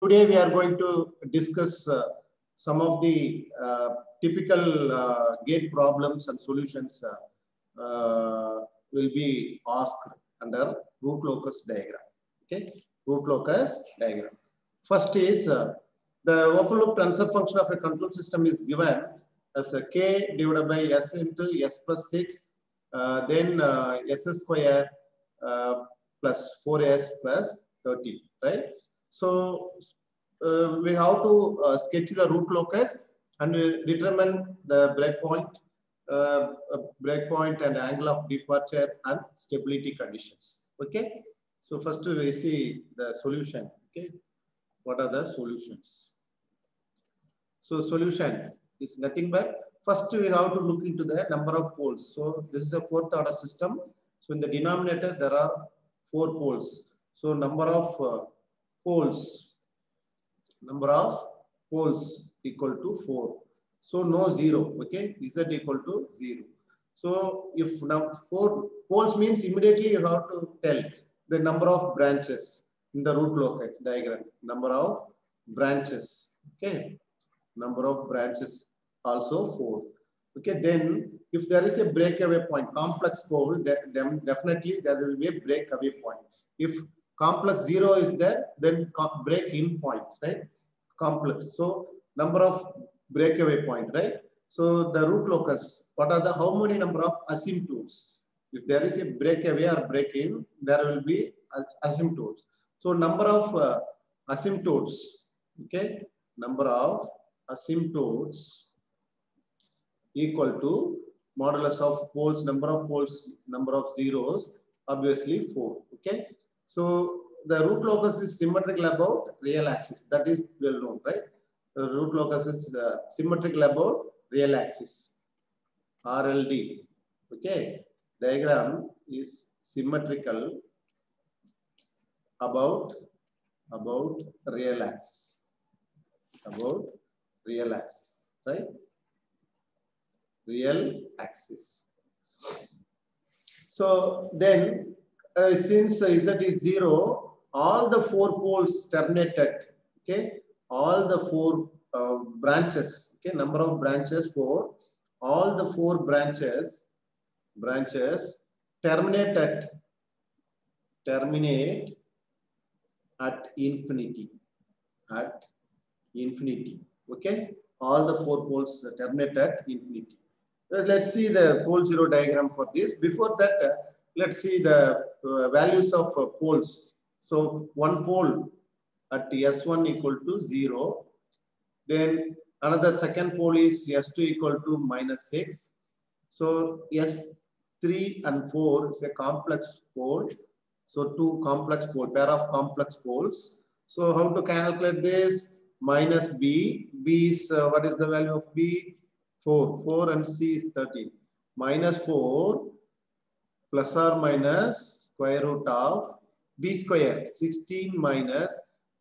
today we are going to discuss some of the typical gate problems and solutions will be asked under root locus diagram. Okay, root locus diagram. First is the open loop transfer function of a control system is given as a k divided by s into s plus 6, then s square plus 4s plus 30, right? So we have to sketch the root locus and determine the breakpoint and angle of departure and stability conditions. Okay, so first we see the solution. Okay, what are the solutions? So solutions is nothing but first we have to look into the number of poles. So this is a fourth order system. So in the denominator there are 4 poles. So number of poles equal to 4. So no 0. Okay, z equal to 0. So if now 4 poles means immediately you have to tell the number of branches in the root locus diagram. Number of branches. Okay, number of branches also 4. Okay, then if there is a breakaway point, complex pole, then definitely there will be a breakaway point. If complex 0 is there, then break in point, right? Complex. So number of breakaway point, right? So the root locus, what are the how many number of asymptotes? If there is a breakaway or break in, there will be asymptotes. So number of asymptotes, okay, number of asymptotes equal to modulus of poles, number of poles, number of zeros, obviously 4. Okay, so the root locus is symmetrical about real axis. That is well known, right? The root locus is symmetrical about real axis. RLD. Okay, diagram is symmetrical about real axis. About real axis, right? Real axis. So then since z is 0, all the 4 poles terminated. Okay, all the 4 branches. Okay, number of branches 4. All the 4 branches terminate at infinity. At infinity. Okay, all the 4 poles terminate at infinity. Let's see the pole 0 diagram for this. Before that, let's see the values of poles. So one pole at S1 equal to 0. Then another second pole is S2 equal to -6. So S3 and 4 is a complex pole. So 2 complex pole, pair of complex poles. So how to calculate this? Minus B. B is what is the value of B? 4. 4 and C is 13. Minus 4 plus or minus square root of B square. 16 minus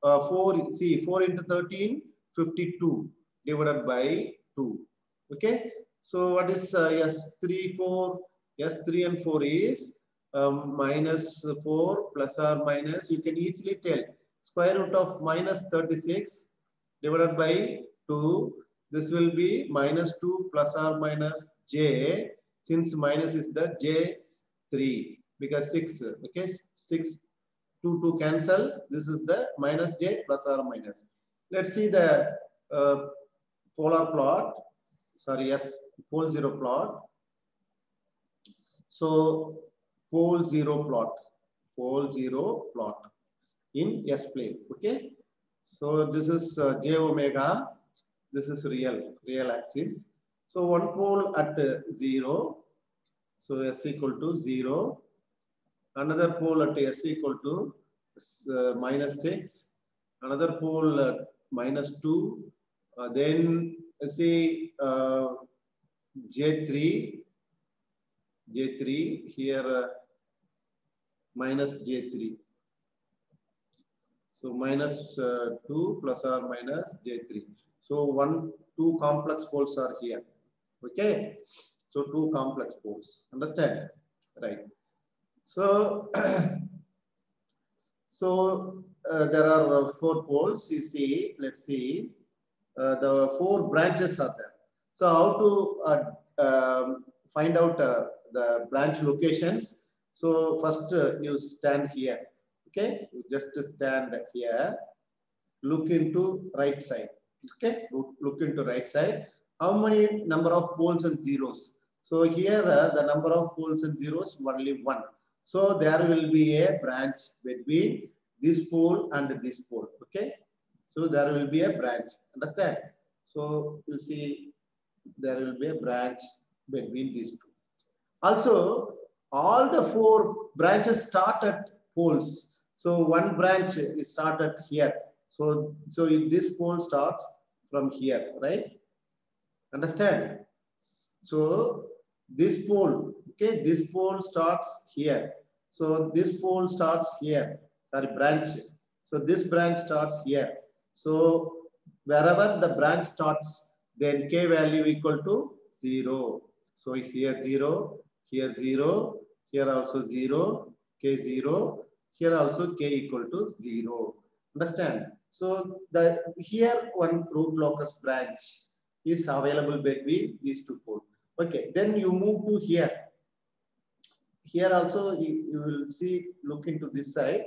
4. See, 4 into 13, 52 divided by 2. Okay. So what is S3, 4? S3 and 4 is minus 4 plus or minus. You can easily tell. Square root of minus 36 divided by 2. This will be minus 2 plus or minus j. Since minus is the j3 because 6. Okay, 6, 2 cancel. This is the minus j plus or minus. Let's see the polar plot. Sorry, yes, pole 0 plot. So pole 0 plot. Pole 0 plot in S plane. Okay. So this is j omega. This is real axis. So one pole at 0. So S equal to 0. Another pole at S equal to -6. Another pole at -2. Then say J3 here minus J3. So minus 2 plus or minus J3. So 1, 2 complex poles are here. Okay. So 2 complex poles. Understand? Right. So So there are 4 poles. You see, let's see, the 4 branches are there. So how to find out the branch locations? So first you stand here. Okay, you just stand here. Look into right side. Okay, look into right side. How many number of poles and zeros? So here the number of poles and zeros only 1. So there will be a branch between this pole and this pole. Okay, so there will be a branch. Understand? So you see there will be a branch between these two. Also, all the 4 branches start at poles. So one branch is started here. So this pole starts from here, right? Understand? So this pole, okay, this pole starts here. So this pole starts here. Sorry, branch. So this branch starts here. So wherever the branch starts, then k value equal to 0. So here 0, here 0, here also 0, k 0, here also k equal to 0. Understand? So the here one root locus branch is available between these 2 poles. Okay, then you move to here. Here also you will see, look into this side.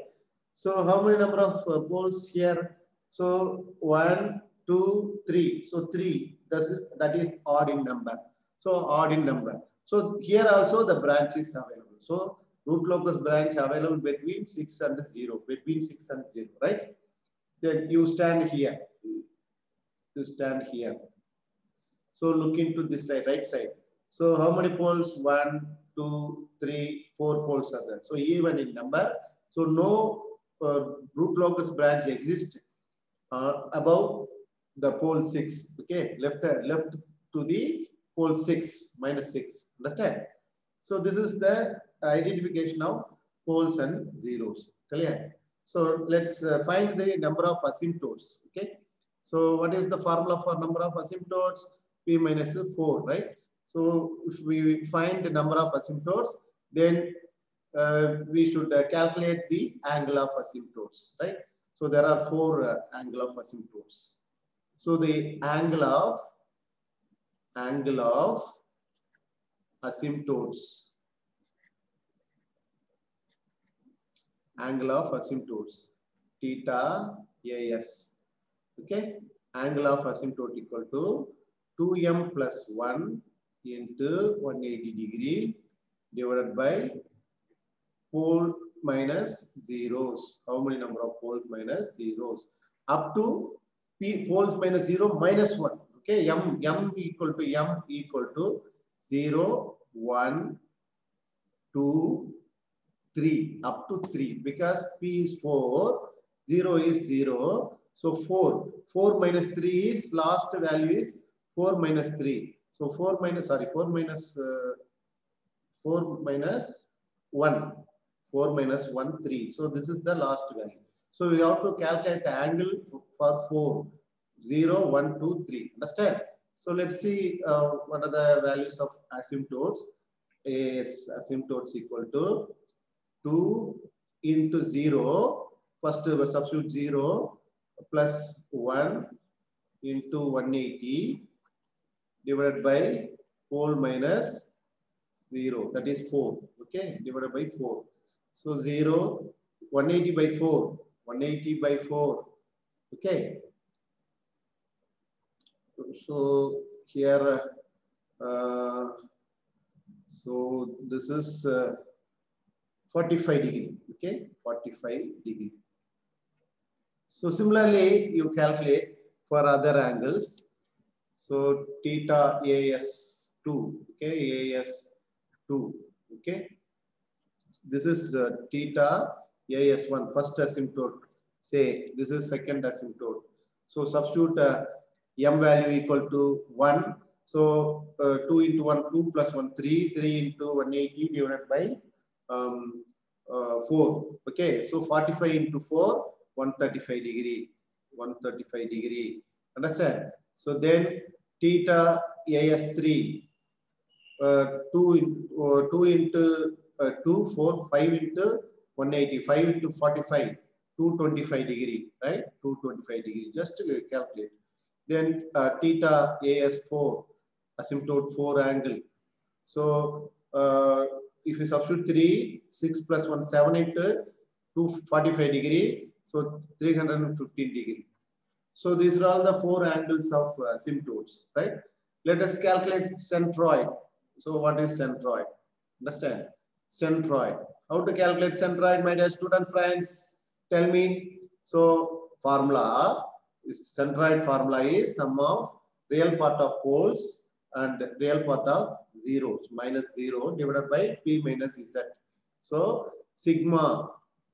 So how many number of poles here? So 1, 2, 3. So 3. That is odd in number. So odd in number. So here also the branch is available. So root locus branch available between 6 and 0. Between 6 and 0, right? Then you stand here. You stand here. So look into this side, right side. So how many poles? 1, 2, 3, 4 poles are there. So even in number. So no root locus branch exists above the pole 6. Okay, left to the pole 6, minus 6. Understand? So this is the identification of poles and zeros. Clear? So let's find the number of asymptotes. Okay. So what is the formula for number of asymptotes? P minus 4, right? So if we find the number of asymptotes, then we should calculate the angle of asymptotes, right? So there are 4 angle of asymptotes. So the angle of asymptotes. Angle of asymptotes, theta as. Okay, angle of asymptote equal to 2m plus 1 into 180 degree divided by pole minus zeros. How many number of poles minus zeros? Up to p poles minus 0 minus 1. Okay, m equal to 0, 1, 2, 3, up to 3, because p is 4, 0 is 0. So 4 minus 3 is, last value is 4 minus 3. So 4 minus 1. 4 minus 1, 3. So this is the last value. So we have to calculate the angle for 4. 0, 1, 2, 3. Understand? So let's see what are the values of asymptotes. Asymptotes equal to 2 into 0. First substitute 0 plus 1 into 180 divided by pole minus 0. That is 4. Okay, divided by 4. So 0, 180 by 4. 180 by 4. Okay. So here, so this is 45 degree. Okay, 45 degree. So similarly, you calculate for other angles. So theta as2. Okay, as2. Okay. This is theta as1, first asymptote. Say this is second asymptote. So substitute m value equal to 1. So 2 into 1, 2 plus 1, 3. 3 into 180 divided by 4. Okay. So 45 into 4, 135 degree. 135 degree. Understand? So then theta as3. 2 into 2, 4, 5 into 180. 5 into 45. 225 degree, right? 225 degree, just to calculate. Then theta AS4, asymptote 4 angle. So if you substitute 3, 6 plus 1, 7 into 245 degree, so 315 degree. So these are all the 4 angles of asymptotes, right? Let us calculate centroid. So what is centroid? Understand? Centroid. How to calculate centroid, my dear student friends? Tell me. So formula is centroid formula is sum of real part of poles and real part of zeros, minus 0 divided by P minus Z. So sigma,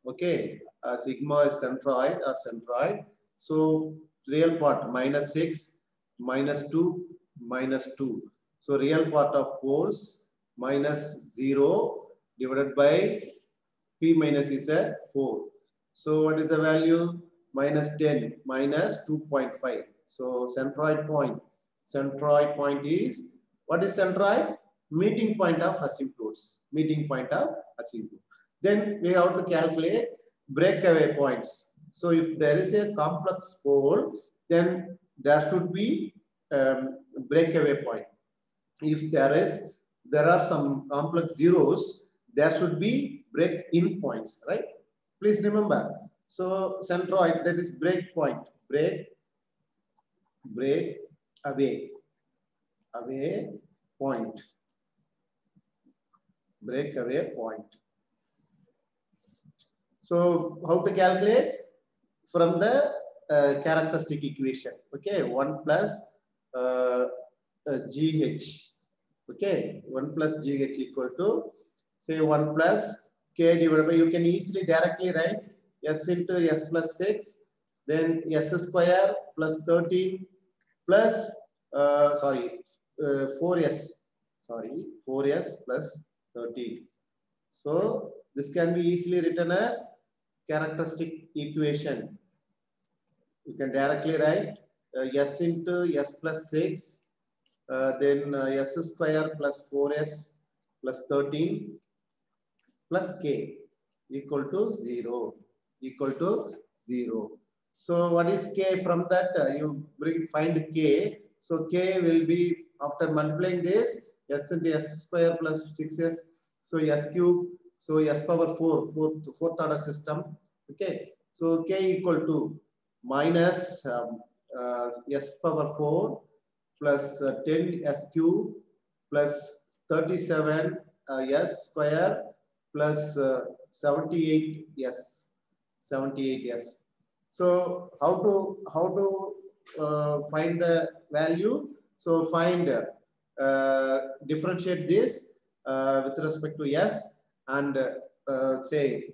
okay, sigma is centroid or centroid. So real part minus 6, minus 2, minus 2. So real part of poles minus 0 divided by P minus Z 4. So what is the value? Minus 10, minus 2.5. So centroid point. Centroid point is, what is centroid? Meeting point of asymptotes. Meeting point of asymptote. Then we have to calculate breakaway points. So if there is a complex pole, then there should be breakaway point. If there are some complex zeros, there should be break-in points, right? Please remember. So centroid, that is break point. Break away point. Break away point. So how to calculate? From the characteristic equation. Okay, 1 plus GH. Okay, 1 plus GH equal to, say, 1 plus K divided by, you can easily directly write S into S plus 6, then S square plus 13 plus, 4S. Sorry, 4S plus 13. So this can be easily written as characteristic equation. You can directly write S into S plus 6, then S square plus 4S plus 13 plus K equal to 0. Equal to 0. So what is K? From that you find K. So K will be, after multiplying this, S into S square plus 6S. So S cube. So S power 4, fourth order system. Okay. So K equal to minus S power 4 plus 10 S cube plus 37 S square plus 78 S. 78 S. So how to find the value? So find differentiate this with respect to S and say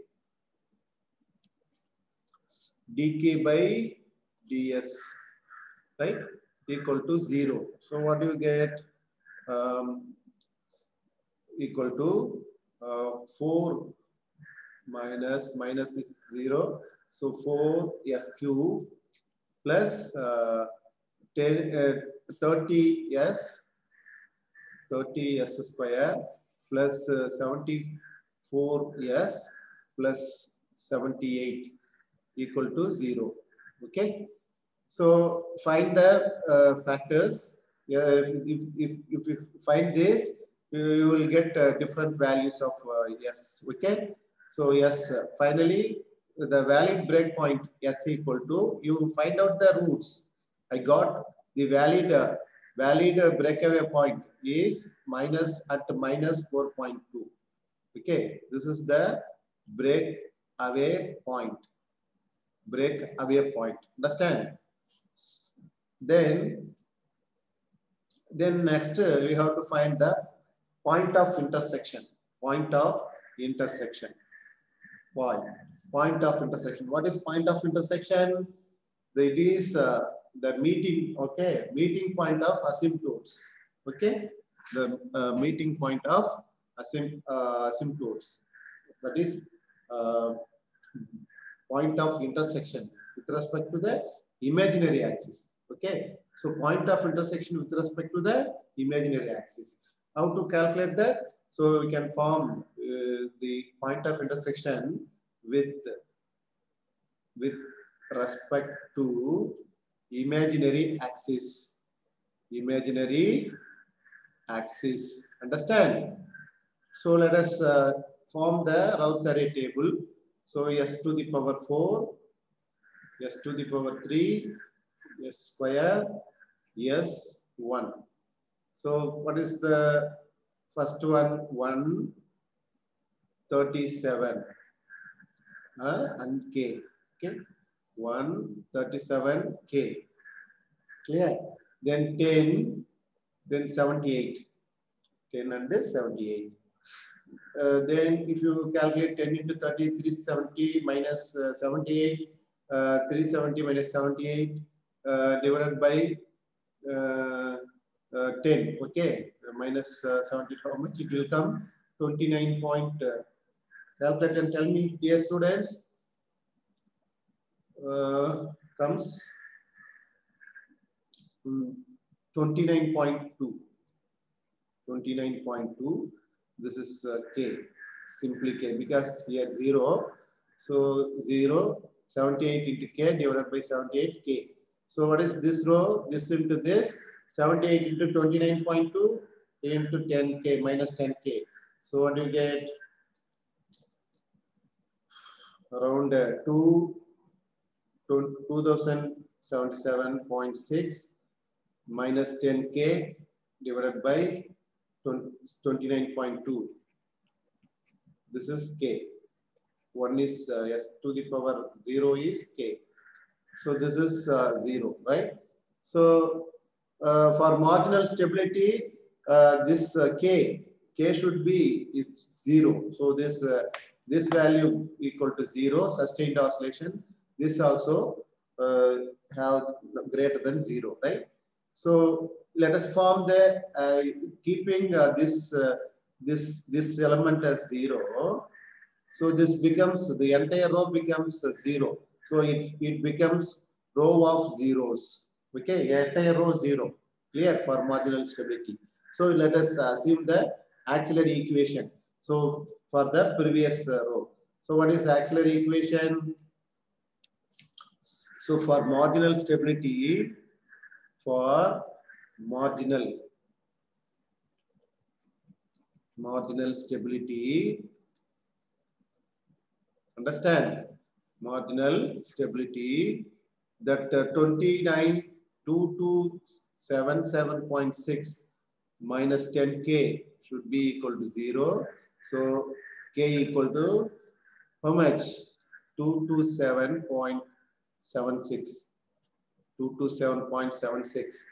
dk by ds, right, equal to 0. So what do you get? Equal to 4 minus is 0. So 4s cube plus 30s square plus 74s plus 78 equal to 0. Okay. So find the factors. If you find this, you will get different values of S. Okay. So yes, finally the valid breakpoint S equal to, you find out the roots. I got the valid breakaway point is at minus 4.2. Okay, this is the breakaway point. Breakaway point. Understand? Then next we have to find the point of intersection. Point of intersection. Point of intersection. What is point of intersection? It is the meeting. Okay, meeting point of asymptotes. Okay, the meeting point of asymptotes. That is point of intersection with respect to the imaginary axis. Okay, so point of intersection with respect to the imaginary axis. How to calculate that? So we can form the point of intersection with with respect to imaginary axis. Imaginary axis. Understand? So let us form the Routh array table. So s to the power 4, s to the power 3, s square, s 1. So what is the first one? 137 and k. Okay, 137k. Clear? Then 10, then 78. 10 and 78. Then if you calculate 10 into 30, 370 minus 78, 370 minus 78 divided by 10, okay, minus 70, how much it will come? 29 point, calculate and tell me, dear students, comes 29.2. 29.2. This is k, simply k, because here 0. So 0, 78 into k divided by 78k. So what is this row? This into this, 78 into 29.2 into 10k minus 10k. So what do you get? Around 2077.6 minus 10k divided by 29.2. This is k. One is s to the power 0 is k. So this is 0, right? So for marginal stability, this k should be it's 0. So this value equal to 0, sustained oscillation. This also have greater than 0, right? So let us form the keeping this element as 0. So this becomes, the entire row becomes 0. So it becomes row of zeros. Okay, entire row 0. Clear for marginal stability. So let us assume the auxiliary equation. So for the previous row. So what is auxiliary equation? So for marginal stability, for marginal stability, understand, marginal stability, that 29,2277.6 minus 10k should be equal to 0. So k equal to how much? 227.76. 227.76.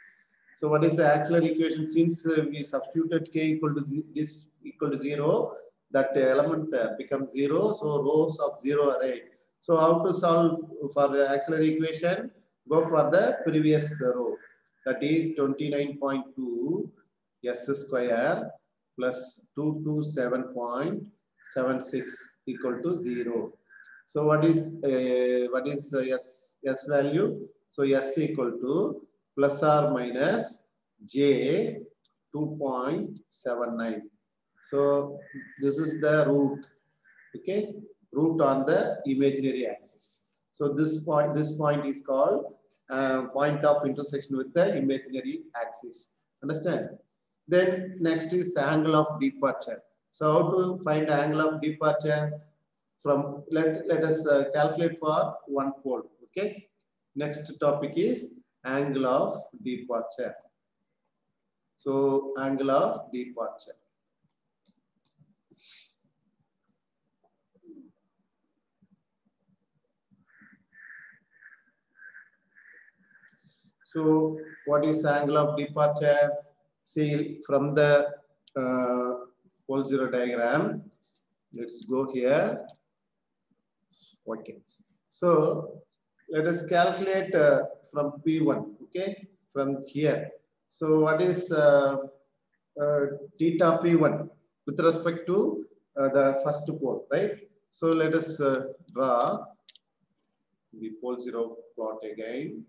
So what is the auxiliary equation? Since we substituted k equal to this equal to 0, that element becomes 0. So rows of 0 array. So how to solve for the auxiliary equation? Go for the previous row. That is 29.2 s square plus 227.76 equal to 0. So what is s value? So s equal to plus or minus j 2.79. So this is the root, okay, root on the imaginary axis. So this point is called point of intersection with the imaginary axis. Understand? Then next is angle of departure. So how to find angle of departure? From let us calculate for one pole. Okay. Next topic is angle of departure. So angle of departure. So what is angle of departure? See from the pole zero diagram. Let's go here. Okay. So let us calculate from P1. Okay, from here. So what is theta P1 with respect to the first pole, right? So let us draw the pole zero plot again.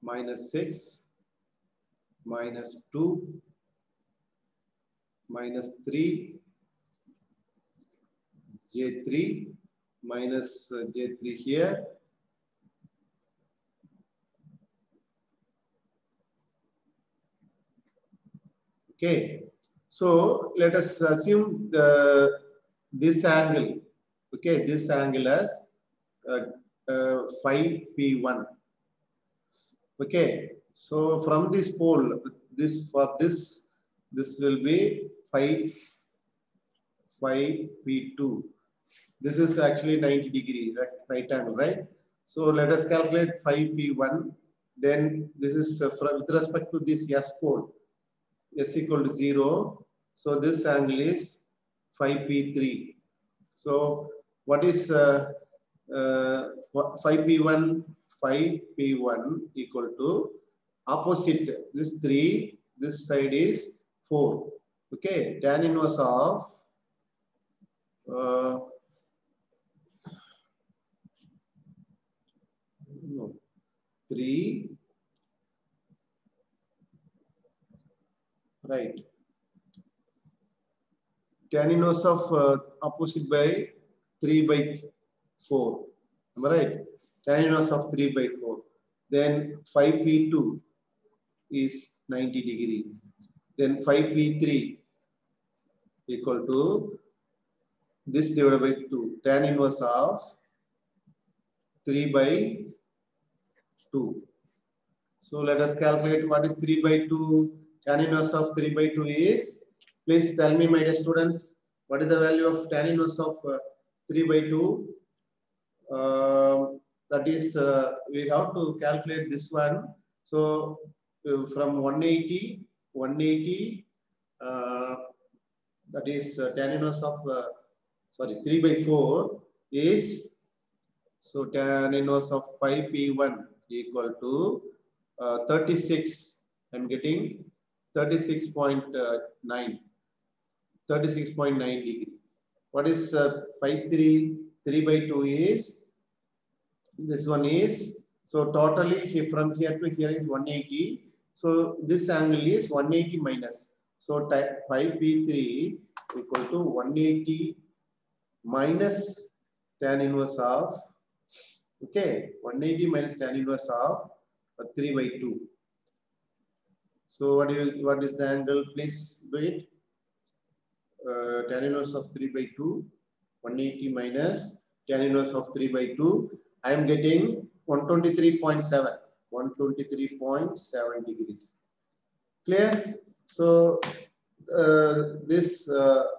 -6, -2, -3, J3 minus J3 here. Okay, so let us assume this angle. Okay, this angle as 5P1. Okay, so from this pole, this will be 5P2. This is actually 90 degree right angle, right? So let us calculate 5P1. Then this is with respect to this S pole, S equal to 0. So this angle is 5P3. So what is 5P1? 5P1 equal to opposite this 3. This side is 4. Okay, tan inverse of 3, right? Tan inverse of opposite by 3 by 4. Am I right? Tan inverse of 3 by 4. Then 5P2 is 90 degree. Then 5P3 equal to this divided by 2. Tan inverse of 3 by 2. So let us calculate what is 3 by 2. Tan inverse of 3 by 2 is, please tell me, my dear students, what is the value of tan inverse of 3 by 2? That is, we have to calculate this one. So from 180, that is tan inverse of, 3 by 4 is, so tan inverse of 5P1 equal to 36. I'm getting 36.9 degree. What is 3 by 2 is, this one is, so totally from here to here is 180. So this angle is 180 minus. So 5P3 equal to 180 minus tan inverse of, okay, 180 minus tan inverse of 3 by 2. So what is the angle? Please do it. Tan inverse of 3 by 2, 180 minus tan inverse of 3 by 2. I am getting 123.7 degrees. Clear? So this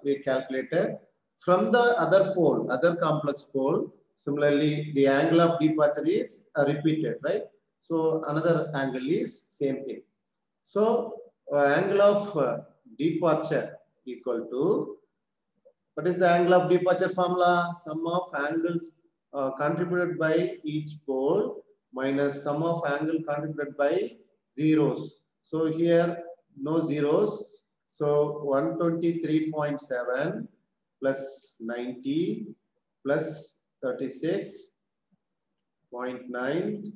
we calculated. From the other pole, other complex pole, similarly the angle of departure is repeated, right? So another angle is same thing. So angle of departure equal to, what is the angle of departure formula? Sum of angles contributed by each pole minus sum of angle contributed by zeros. So here no zeros. So 123.7 plus 90 plus 36.9.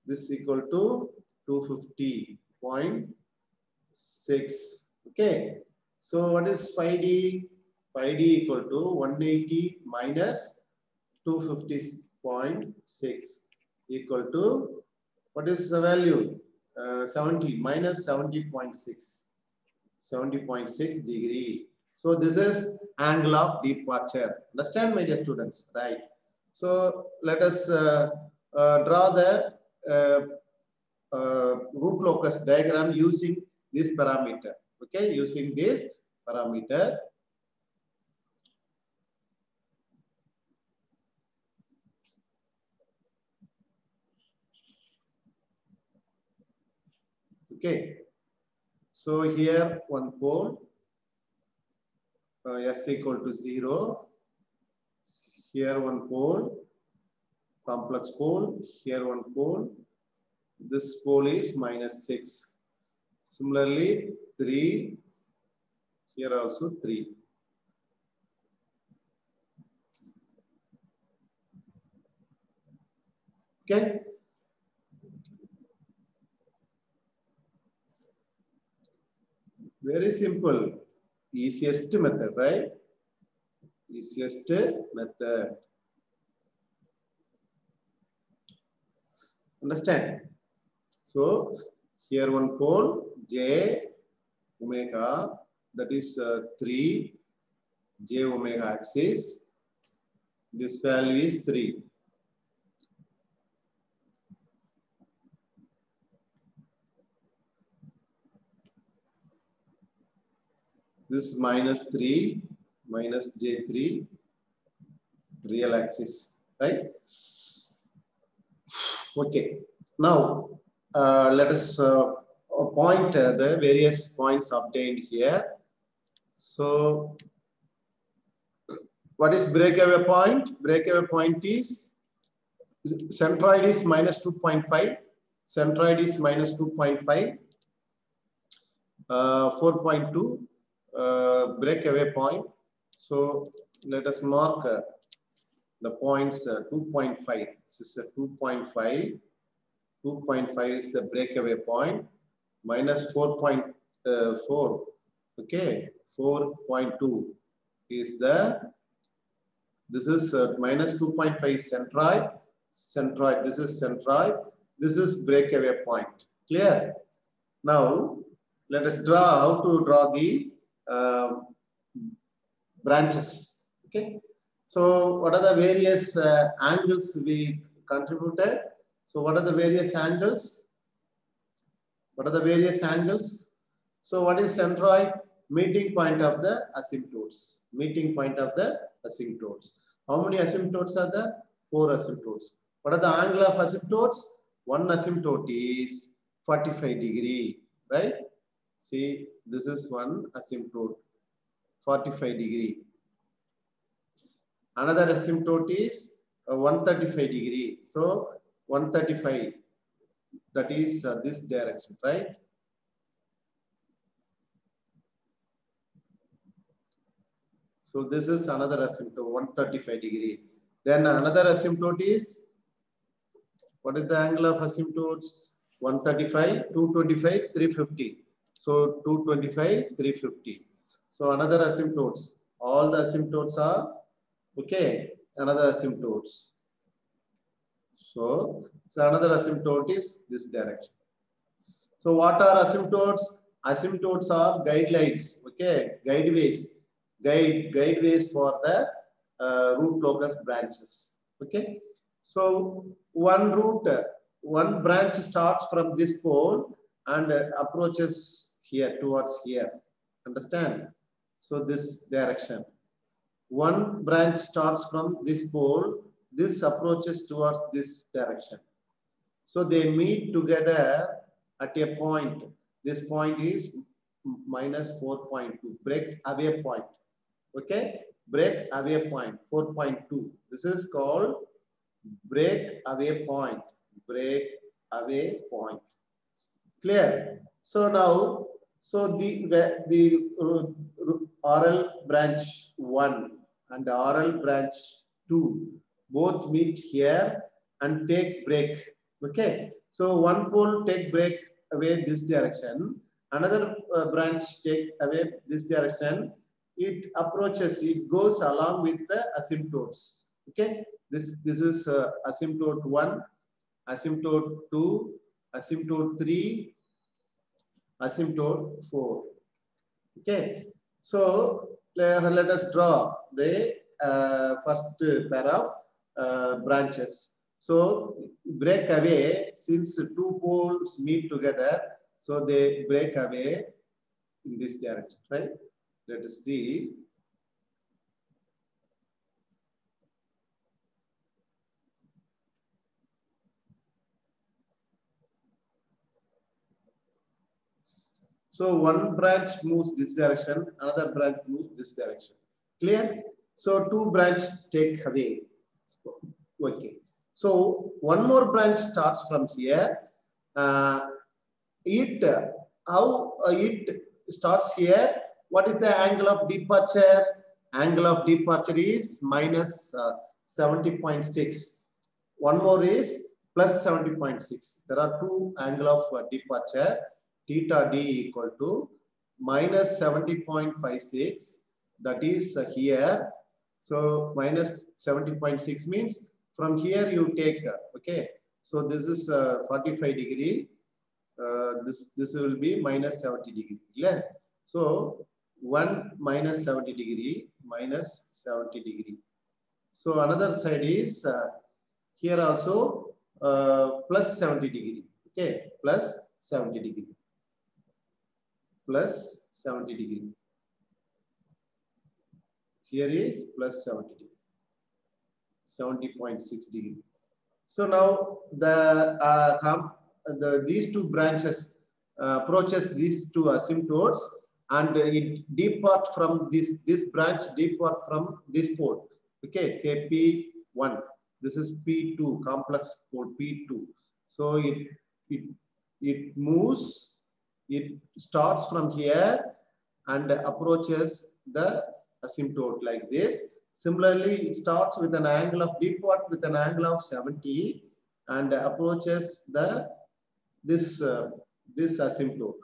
This is equal to 250.6. Okay. So what is 5D? 5D equal to 180 minus 250.6 equal to, what is the value? 70 minus 70.6. 70.6 degree. So this is angle of departure. Understand, my dear students, right? So let us draw the root locus diagram using this parameter. Okay, using this parameter. Okay, so here one pole, S equal to 0. Here one pole, complex pole. Here one pole. This pole is minus 6. Similarly, 3. Here also 3. Okay. Very simple, easiest method, right? Easiest method. Understand? So here one pole j omega, that is 3 j omega axis. This value is 3. This minus 3 minus j3 real axis, right? Okay. Now let us point the various points obtained here. So what is breakaway point? Breakaway point is centroid is minus 2.5. Centroid is minus 2.5. 4.2 breakaway point. So let us mark the points 2.5. This is a 2.5. 2.5 is the breakaway point. Minus 4.4. Okay, 4.2 is the. This is minus 2.5 centroid. Centroid. This is centroid. This is breakaway point. Clear? Now let us draw how to draw the branches. Okay. So what are the various angles we contributed? So what are the various angles? What are the various angles? So what is centroid? Meeting point of the asymptotes. Meeting point of the asymptotes. How many asymptotes are there? 4 asymptotes. What are the angle of asymptotes? One asymptote is 45 degree, right? See, this is one asymptote, 45 degree. Another asymptote is 135 degree. So 135, that is this direction, right? So this is another asymptote, 135 degree. Then another asymptote is, what is the angle of asymptotes? 135, 225, 350. So 225, 350. So another asymptotes. All the asymptotes are okay. Another asymptotes. So another asymptote is this direction. So what are asymptotes? Asymptotes are guidelines. Okay, guideways. Guideways for the root locus branches. Okay. So one branch starts from this pole and approaches here towards here. Understand? So this direction. One branch starts from this pole. This approaches towards this direction. So they meet together at a point. This point is minus 4.2. Break away point. Okay? Break away point. 4.2. This is called break away point. Break away point. Clear? So now, so the RL branch 1 and RL branch 2 both meet here and take break. Okay. So one pole take break away this direction. Another branch take away this direction. It approaches, it goes along with the asymptotes. Okay. This is asymptote 1, asymptote 2, asymptote 3, asymptote 4. Okay. So let us draw the first pair of branches. So break away, since two poles meet together, so they break away in this direction, right? Let us see. So one branch moves this direction, another branch moves this direction. Clear? So two branches take away. Okay. So one more branch starts from here. It starts here. What is the angle of departure? Angle of departure is minus 70.6. One more is plus 70.6. There are two angle of departure. Theta D equal to minus 70.56. That is here. So minus 70.6 means from here you take, okay. So this is 45 degree. This will be minus 70 degree. Yeah. So 1 minus 70 degree minus 70 degree. So another side is here also plus 70 degree. Okay, plus 70 degree. Plus 70 degree. Here is plus 70 degree. 70.6 degree. So now these two branches approaches these two asymptotes, and it depart from this branch depart from this pole. Okay, say P1. This is P2, complex pole P2. So it moves. It starts from here and approaches the asymptote like this. Similarly, it starts with an angle of depart with an angle of 70 and approaches this asymptote.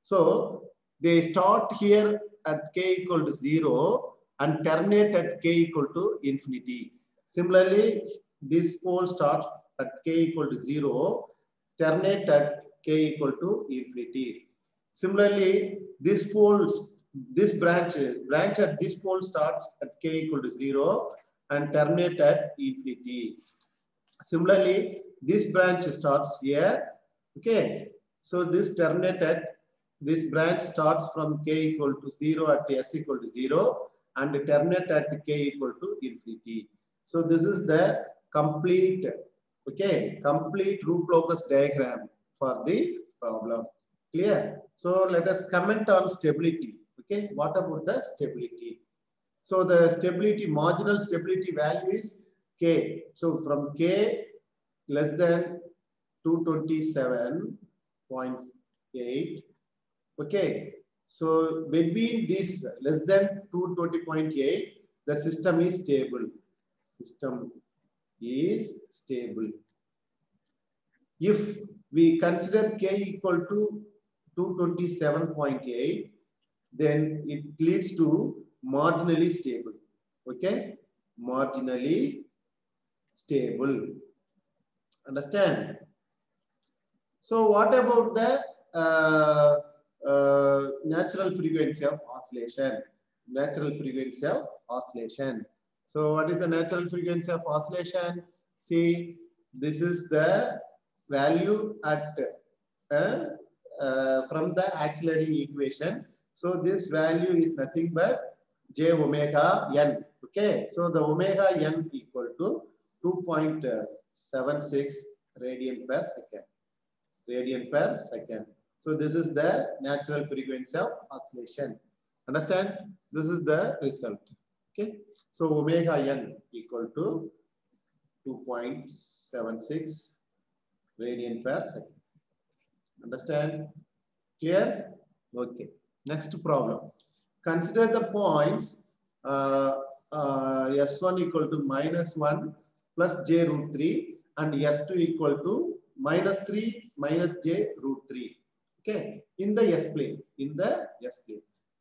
So they start here at k equal to 0 and terminate at k equal to infinity. Similarly, this pole starts at k equal to 0, terminate at k equal to infinity. Similarly, this branch at this pole starts at k equal to 0 and terminate at infinity. Similarly, this branch starts here. Okay, so this branch starts from k equal to 0 at s equal to 0 and terminate at k equal to infinity. So this is the complete root locus diagram for the problem. Clear? So let us comment on stability. Okay, what about the stability? So the marginal stability value is k. So from k less than 227.8. Okay. So between this less than 220.8, the system is stable. System is stable. If we consider k equal to 227.8, then it leads to marginally stable. Okay, marginally stable. Understand? So what about the natural frequency of oscillation? Natural frequency of oscillation. So what is the natural frequency of oscillation? See, this is the value at from the auxiliary equation. So this value is nothing but j omega n. Okay, so the omega n equal to 2.76 radian per second. So this is the natural frequency of oscillation. Understand? This is the result. Okay, so omega n equal to 2.76 radian per second. Understand? Clear? Okay. Next problem. Consider the points S1 equal to -1 plus j root 3 and S2 equal to -3 minus j root 3. Okay. In the S plane.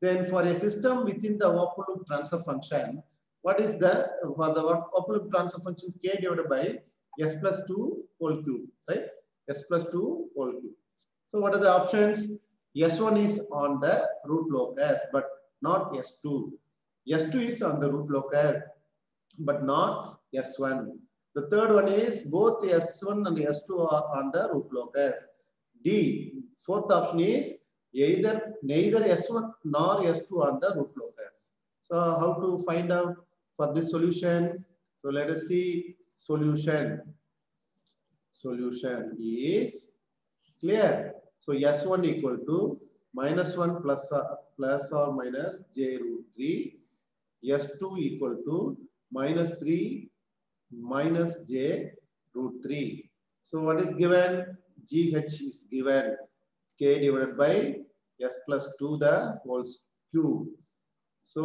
Then for a system within the open loop transfer function, what is the open loop transfer function k divided by s plus 2 whole cube, right? S plus 2 whole cube. So what are the options? S1 is on the root locus, but not S2. S2 is on the root locus, but not S1. The third one is both S1 and S2 are on the root locus. D. Fourth option is neither S1 nor S2 on the root locus. So how to find out for this solution? So let us see solution. Solution is clear. So S1 equal to -1 plus or minus j root 3. S2 equal to -3 minus j root 3. So what is given? GH is given. K divided by S plus 2 the whole cube. So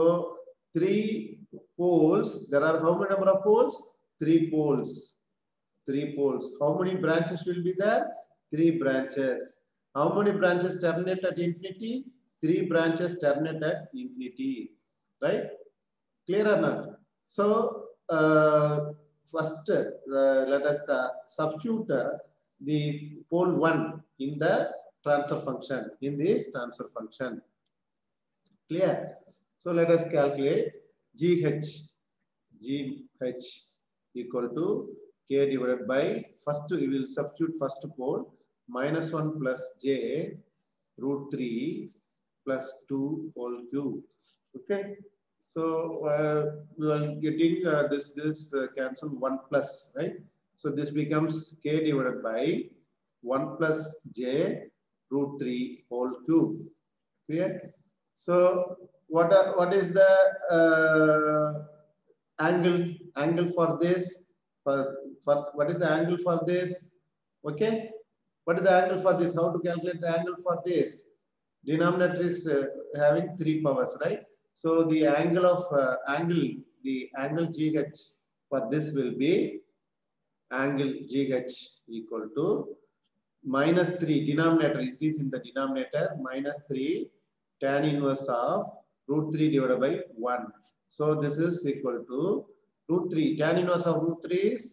3 poles. There are how many number of poles? 3 poles. 3 poles. How many branches will be there? 3 branches. How many branches terminate at infinity? 3 branches terminate at infinity. Right? Clear or not? So first let us substitute the pole 1 in the transfer function, in this transfer function. Clear? So let us calculate GH equal to K divided by, first we will substitute first pole, -1 plus J root 3 plus 2 whole cube. Okay. So we are getting this cancel 1 plus, right? So this becomes K divided by 1 plus J root 3 whole cube. Clear? So what is the angle for this? For what is the angle for this? Okay. What is the angle for this? How to calculate the angle for this? Denominator is having 3 powers, right? So the angle of angle GH for this will be angle GH equal to -3 denominator. It is in the denominator, -3 tan inverse of root 3 divided by 1. So this is equal to root 3. Tan inverse of root 3 is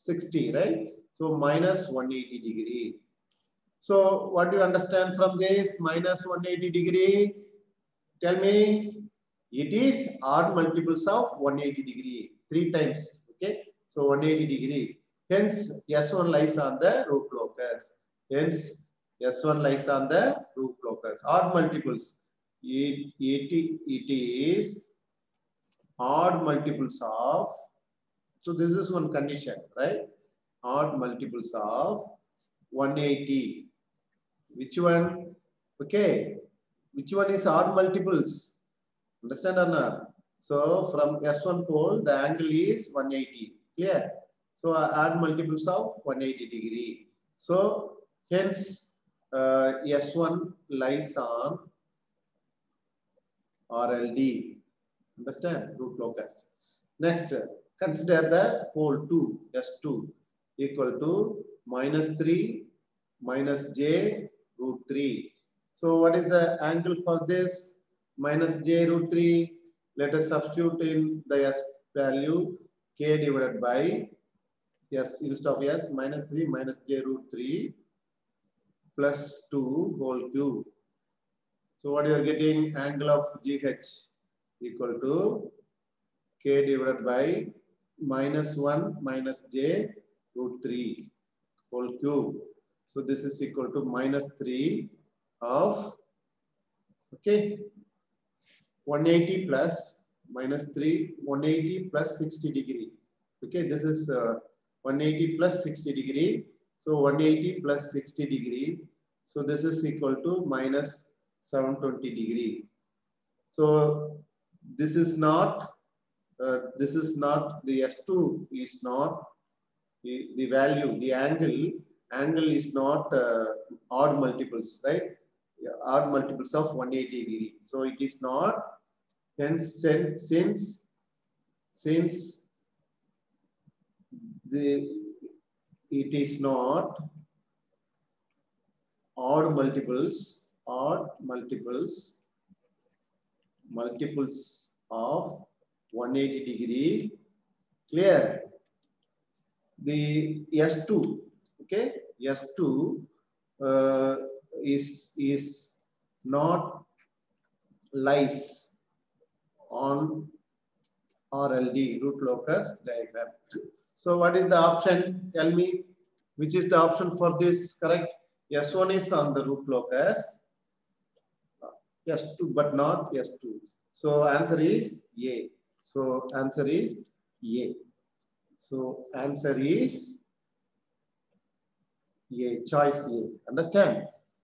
60, right? So minus 180 degree. So what do you understand from this minus 180 degree? Tell me. It is odd multiples of 180 degree. 3 times. Okay. So 180 degree. Hence S1 lies on the root locus. Hence S1 lies on the root locus. Odd multiples. It is odd multiples of. So this is one condition, right? Odd multiples of 180. Which one? Okay. Which one is odd multiples? Understand or not? So from S1 pole, the angle is 180. Clear? So add multiples of 180 degree. So hence S1 lies on RLD. Understand? Root locus. Next, consider the pole 2, S2 equal to -3 minus J root 3. So what is the angle for this? Minus J root 3. Let us substitute in the S value K divided by S instead of S -3 minus J root 3 plus 2 whole cube. So what you are getting? Angle of GH equal to K divided by -1 minus J root 3 whole cube. So this is equal to -3 of, okay, 180 plus -3, 180 plus 60 degree. Okay, this is 180 plus 60 degree. So 180 plus 60 degree. So this is equal to -720 degree. So this is not the S2 is not the value, the angle is not odd multiples, right? Yeah, odd multiples of 180 degree. So it is not. Hence, since it is not odd multiples of 180 degree. Clear? The S2, okay, S2 is not lies on RLD, root locus diagram. So what is the option? Tell me, which is the option for this? Correct? S1 is on the root locus, S2 but not S2. So answer is A. So answer is A. So answer is A, choice A. Understand?